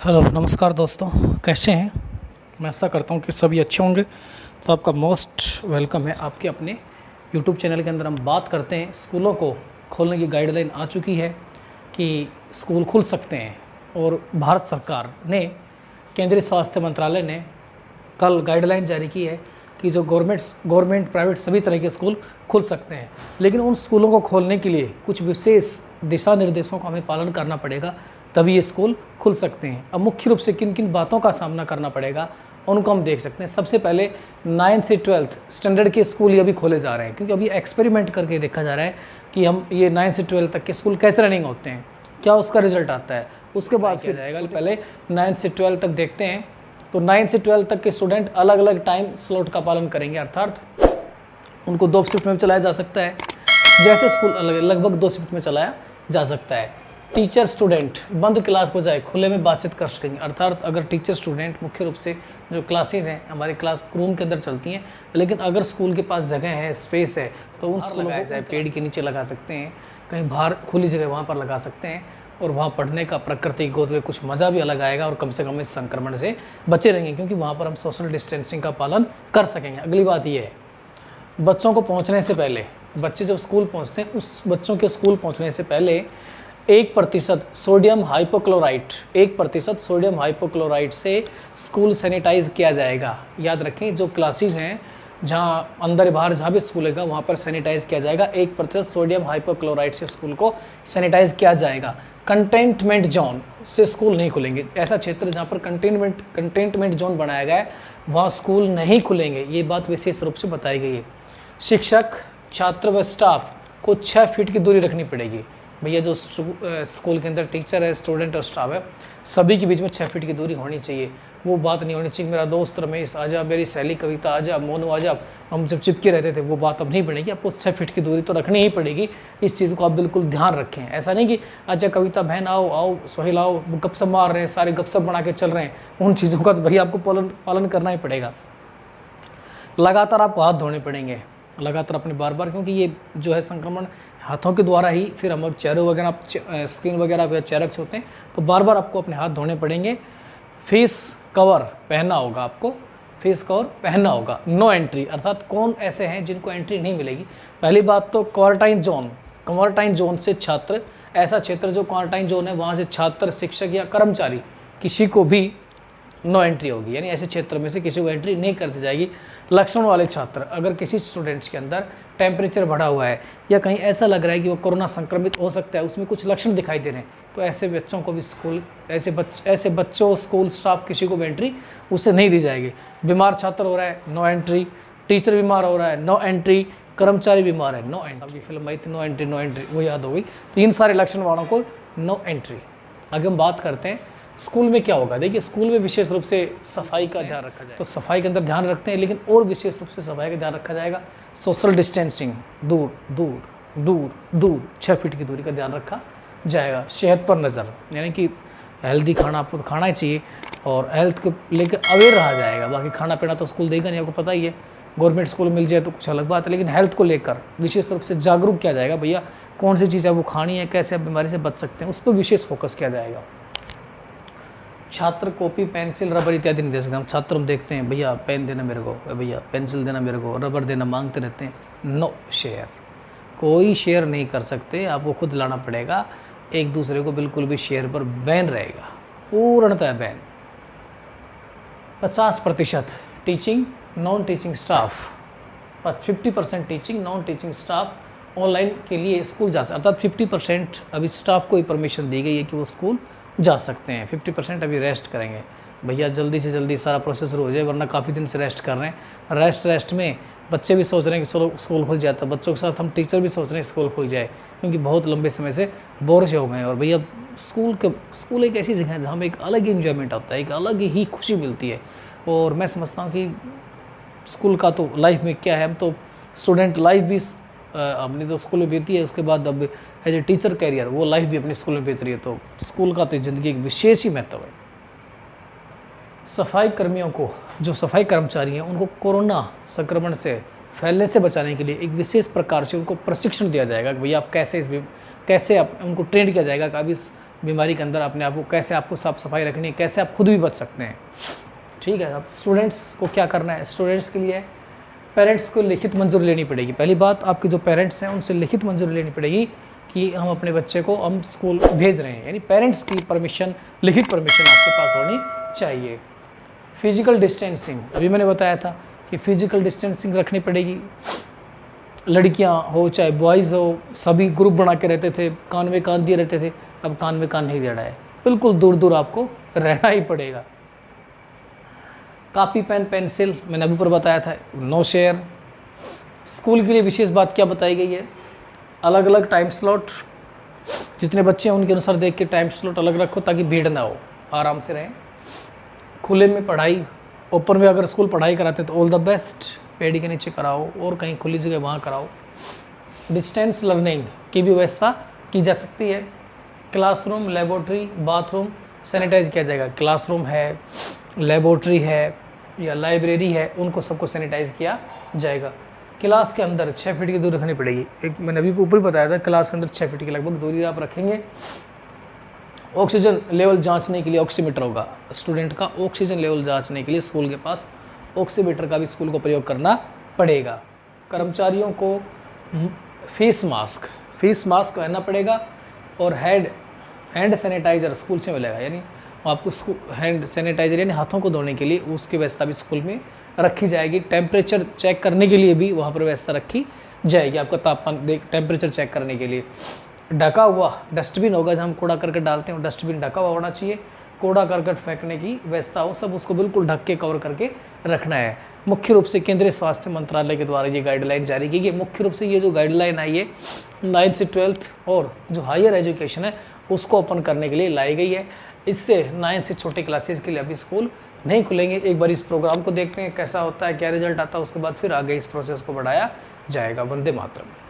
Hello नमस्कार दोस्तों, कैसे हैं। मैं आशा करता हूं कि सभी अच्छे होंगे। तो आपका मोस्ट वेलकम है आपके अपने यूट्यूब चैनल के अंदर। हम बात करते हैं, स्कूलों को खोलने की गाइडलाइन आ चुकी है कि स्कूल खुल सकते हैं। और भारत सरकार ने, केंद्रीय स्वास्थ्य मंत्रालय ने कल गाइडलाइन जारी की है कि जो गवर्नमेंट प्राइवेट सभी तरह के स्कूल खुल सकते हैं। लेकिन उन स्कूलों को खोलने के लिए कुछ विशेष दिशा निर्देशों का हमें पालन करना पड़ेगा, तभी ये स्कूल खुल सकते हैं। अब मुख्य रूप से किन किन बातों का सामना करना पड़ेगा उनको हम देख सकते हैं। सबसे पहले 9 से 12th स्टैंडर्ड के स्कूल ये अभी खोले जा रहे हैं, क्योंकि अभी एक्सपेरिमेंट करके देखा जा रहा है कि हम ये 9 से 12 तक के स्कूल कैसे रनिंग होते हैं, क्या उसका रिजल्ट आता है। उसके बाद फिर जाएगा, पहले 9 से 12 तक देखते हैं। तो 9 से 12 तक के स्टूडेंट अलग अलग टाइम स्लॉट का पालन करेंगे, अर्थात उनको 2 शिफ्ट में चलाया जा सकता है। जैसे स्कूल लगभग 2 शिफ्ट में चलाया जा सकता है। टीचर स्टूडेंट बंद क्लास बजाय खुले में बातचीत कर सकेंगे, अर्थात अगर टीचर स्टूडेंट मुख्य रूप से जो क्लासेज हैं हमारी क्लास रूम के अंदर चलती हैं, लेकिन अगर स्कूल के पास जगह है, स्पेस है, तो उन स्कूलों को चाहे पेड़ के नीचे लगा सकते हैं, कहीं बाहर खुली जगह वहाँ पर लगा सकते हैं। और वहाँ पढ़ने का प्रकृति गोद में कुछ मज़ा भी अलग आएगा और कम से कम इस संक्रमण से बचे रहेंगे, क्योंकि वहाँ पर हम सोशल डिस्टेंसिंग का पालन कर सकेंगे। अगली बात ये है, बच्चों को पहुँचने से पहले, बच्चे जब स्कूल पहुँचते हैं उस बच्चों के स्कूल पहुँचने से पहले 1% सोडियम हाइपोक्लोराइट 1% सोडियम हाइपोक्लोराइट से स्कूल सैनिटाइज किया जाएगा। याद रखें, जो क्लासेस हैं जहाँ अंदर बाहर जहाँ भी स्कूल है वहाँ पर सैनिटाइज किया जाएगा। 1% सोडियम हाइपोक्लोराइट से स्कूल को सैनिटाइज किया जाएगा। कंटेनमेंट जोन से स्कूल नहीं खुलेंगे। ऐसा क्षेत्र जहाँ पर कंटेनमेंट जोन बनाया गया है वहाँ स्कूल नहीं खुलेंगे, ये बात विशेष रूप से बताई गई है। शिक्षक, छात्र व स्टाफ को 6 फीट की दूरी रखनी पड़ेगी। भैया जो स्कूल के अंदर टीचर है, स्टूडेंट और स्टाफ है, सभी के बीच में 6 फीट की दूरी होनी चाहिए। वो बात नहीं होनी चाहिए मेरा दोस्त रमेश आ जा, मेरी सहेली कविता आ जा, मोनू आ जा, हम जब चिपके रहते थे, वो बात अब नहीं बनेगी। आपको 6 फीट की दूरी तो रखनी ही पड़ेगी। इस चीज़ को आप बिल्कुल ध्यान रखें। ऐसा नहीं कि अच्छा कविता बहन आओ आओ, सोहेल आओ, गपशप मार रहे हैं, सारे गपशप बना के चल रहे हैं, उन चीज़ों का तो भैया आपको पालन करना ही पड़ेगा। लगातार आपको हाथ धोने पड़ेंगे, लगातार अपने बार, क्योंकि ये जो है संक्रमण हाथों के द्वारा ही, फिर हम चेहरे वगैरह, आप स्किन वगैरह पे चेहरे होते हैं, तो बार आपको अपने हाथ धोने पड़ेंगे। फेस कवर पहनना होगा, आपको फेस कवर पहनना होगा। नो एंट्री, अर्थात कौन ऐसे हैं जिनको एंट्री नहीं मिलेगी। पहली बात तो क्वारंटाइन जोन से छात्र, ऐसा क्षेत्र जो क्वारंटाइन जोन है वहाँ से छात्र, शिक्षक या कर्मचारी किसी को भी नो एंट्री होगी, यानी ऐसे क्षेत्र में से किसी को एंट्री नहीं कर दी जाएगी। लक्षण वाले छात्र, अगर किसी स्टूडेंट्स के अंदर टेम्परेचर बढ़ा हुआ है या कहीं ऐसा लग रहा है कि वो कोरोना संक्रमित हो सकता है, उसमें कुछ लक्षण दिखाई दे रहे हैं, तो ऐसे बच्चों को भी ऐसे बच्चों, स्कूल स्टाफ, किसी को भी एंट्री उसे नहीं दी जाएगी। बीमार छात्र हो रहा है, नो एंट्री। टीचर बीमार हो रहा है, नो एंट्री। कर्मचारी बीमार है, नो एंट्री। फिल्म आई थी नो एंट्री, वो याद हो गई। तो इन सारे लक्षण वालों को नो एंट्री। आगे हम बात करते हैं स्कूल में क्या होगा। देखिए, स्कूल में विशेष रूप से सफाई का ध्यान रखा जाए, तो सफाई के अंदर ध्यान रखते हैं, लेकिन और विशेष रूप से सफाई का ध्यान रखा जाएगा। सोशल डिस्टेंसिंग, दूर 6 फीट की दूरी का ध्यान रखा जाएगा। सेहत पर नज़र, यानी कि हेल्दी खाना आपको तो खाना ही चाहिए और हेल्थ को लेकर अवेयर रहा जाएगा। बाकी खाना पीना तो स्कूल देगा नहीं, आपको पता ही है। गवर्नमेंट स्कूल मिल जाए तो कुछ अलग बात है, लेकिन हेल्थ को लेकर विशेष रूप से जागरूक किया जाएगा। भैया कौन सी चीज़ है वो खानी है, कैसे आप बीमारी से बच सकते हैं, उस पर विशेष फोकस किया जाएगा। छात्र कॉपी, पेंसिल, रबर इत्यादि नहीं दे सकते। हम छात्र हम देखते हैं, भैया पेन देना मेरे को, भैया पेंसिल देना मेरे को, रबर देना मांगते रहते हैं। नो शेयर, कोई शेयर नहीं कर सकते, आपको खुद लाना पड़ेगा। एक दूसरे को बिल्कुल भी शेयर पर बैन रहेगा, पूर्णतः ban. 50% teaching, non teaching staff, 50% teaching, non teaching staff online के लिए स्कूल जा सकते, अर्थात 50% अभी स्टाफ को ही परमिशन दी गई है कि वो स्कूल जा सकते हैं। 50% अभी रेस्ट करेंगे। भैया जल्दी से जल्दी सारा प्रोसेस शुरू हो जाए, वरना काफ़ी दिन से रेस्ट कर रहे हैं। रेस्ट में बच्चे भी सोच रहे हैं कि चलो स्कूल खुल जाता है, बच्चों के साथ हम टीचर भी सोच रहे हैं स्कूल खुल जाए, क्योंकि बहुत लंबे समय से बोर से हो गए हैं। और भैया स्कूल एक ऐसी जगह है जहाँ में एक अलग ही इन्जॉयमेंट होता है, एक अलग ही खुशी मिलती है। और मैं समझता हूँ कि स्कूल का तो लाइफ में क्या है, हम तो स्टूडेंट लाइफ भी अपनी तो स्कूल में बीती है, उसके बाद अब एज ए टीचर कैरियर वो लाइफ भी अपनी स्कूल में बीत रही है। तो स्कूल का तो ज़िंदगी एक विशेष ही महत्व है। सफाई कर्मियों को, जो सफाई कर्मचारी हैं, उनको कोरोना संक्रमण से फैलने से बचाने के लिए एक विशेष प्रकार से उनको प्रशिक्षण दिया जाएगा कि भैया आप कैसे आप उनको ट्रेन किया जाएगा कि आप इस बीमारी के अंदर अपने आप को कैसे आपको साफ सफाई रखनी है, कैसे आप खुद भी बच सकते हैं। ठीक है, अब स्टूडेंट्स को क्या करना है, स्टूडेंट्स के लिए पेरेंट्स को लिखित मंजूरी लेनी पड़ेगी। पहली बात, आपके जो पेरेंट्स हैं उनसे लिखित मंजूरी लेनी पड़ेगी कि हम अपने बच्चे को हम स्कूल भेज रहे हैं, यानी पेरेंट्स की परमिशन, लिखित परमिशन आपके पास होनी चाहिए। फिजिकल डिस्टेंसिंग, अभी मैंने बताया था कि फिजिकल डिस्टेंसिंग रखनी पड़ेगी। लड़कियां हो चाहे बॉयज़ हो, सभी ग्रुप बना के रहते थे, कान में कान दिए रहते थे, अब कान में कान नहीं दे रहा है, बिल्कुल दूर दूर आपको रहना ही पड़ेगा। कापी पेन पेंसिल मैंने अभी ऊपर बताया था, नो शेयर। स्कूल के लिए विशेष बात क्या बताई गई है, अलग अलग टाइम स्लॉट, जितने बच्चे हैं उनके अनुसार देख के टाइम स्लॉट अलग रखो ताकि भीड़ ना हो, आराम से रहें। खुले में पढ़ाई, ओपन में अगर स्कूल पढ़ाई कराते तो ऑल द बेस्ट, पेड़ के नीचे कराओ और कहीं खुली जगह वहाँ कराओ। डिस्टेंस लर्निंग की भी व्यवस्था की जा सकती है। क्लासरूम, लेबोरेटरी, बाथरूम सैनिटाइज किया जाएगा। क्लासरूम है, लेबोरेटरी है या लाइब्रेरी है, उनको सबको सैनिटाइज किया जाएगा। क्लास के अंदर 6 फीट की दूरी रखनी पड़ेगी। एक मैंने अभी ऊपर बताया था, क्लास के अंदर 6 फीट की लगभग दूरी आप रखेंगे। ऑक्सीजन लेवल जांचने के लिए ऑक्सीमीटर होगा। स्टूडेंट का ऑक्सीजन लेवल जांचने के लिए स्कूल के पास ऑक्सीमीटर का भी स्कूल को प्रयोग करना पड़ेगा। कर्मचारियों को फेस मास्क पहनना पड़ेगा और हैंड सैनिटाइज़र स्कूल से मिलेगा, यानी आपको हैंड सैनिटाइज़र यानी हाथों को धोने के लिए उसकी व्यवस्था भी स्कूल में रखी जाएगी। टेम्परेचर चेक करने के लिए भी वहाँ पर व्यवस्था रखी जाएगी, आपका तापमान टेम्परेचर चेक करने के लिए। ढका हुआ डस्टबिन होगा, जहाँ हम कूड़ा करकट डालते हैं डस्टबिन ढका हुआ होना चाहिए। कूड़ा करकट फेंकने की व्यवस्था हो, सब उसको बिल्कुल ढक के कवर करके रखना है। मुख्य रूप से केंद्रीय स्वास्थ्य मंत्रालय के द्वारा ये गाइडलाइन जारी की गई। मुख्य रूप से ये जो गाइडलाइन आई है 9th से 12th और जो हायर एजुकेशन है उसको ओपन करने के लिए लाई गई है। इससे 9th से छोटे क्लासेस के लिए अभी स्कूल नहीं खुलेंगे। एक बार इस प्रोग्राम को देखते हैं कैसा होता है, क्या रिजल्ट आता है, उसके बाद फिर आगे इस प्रोसेस को बढ़ाया जाएगा। वंदे मातरम।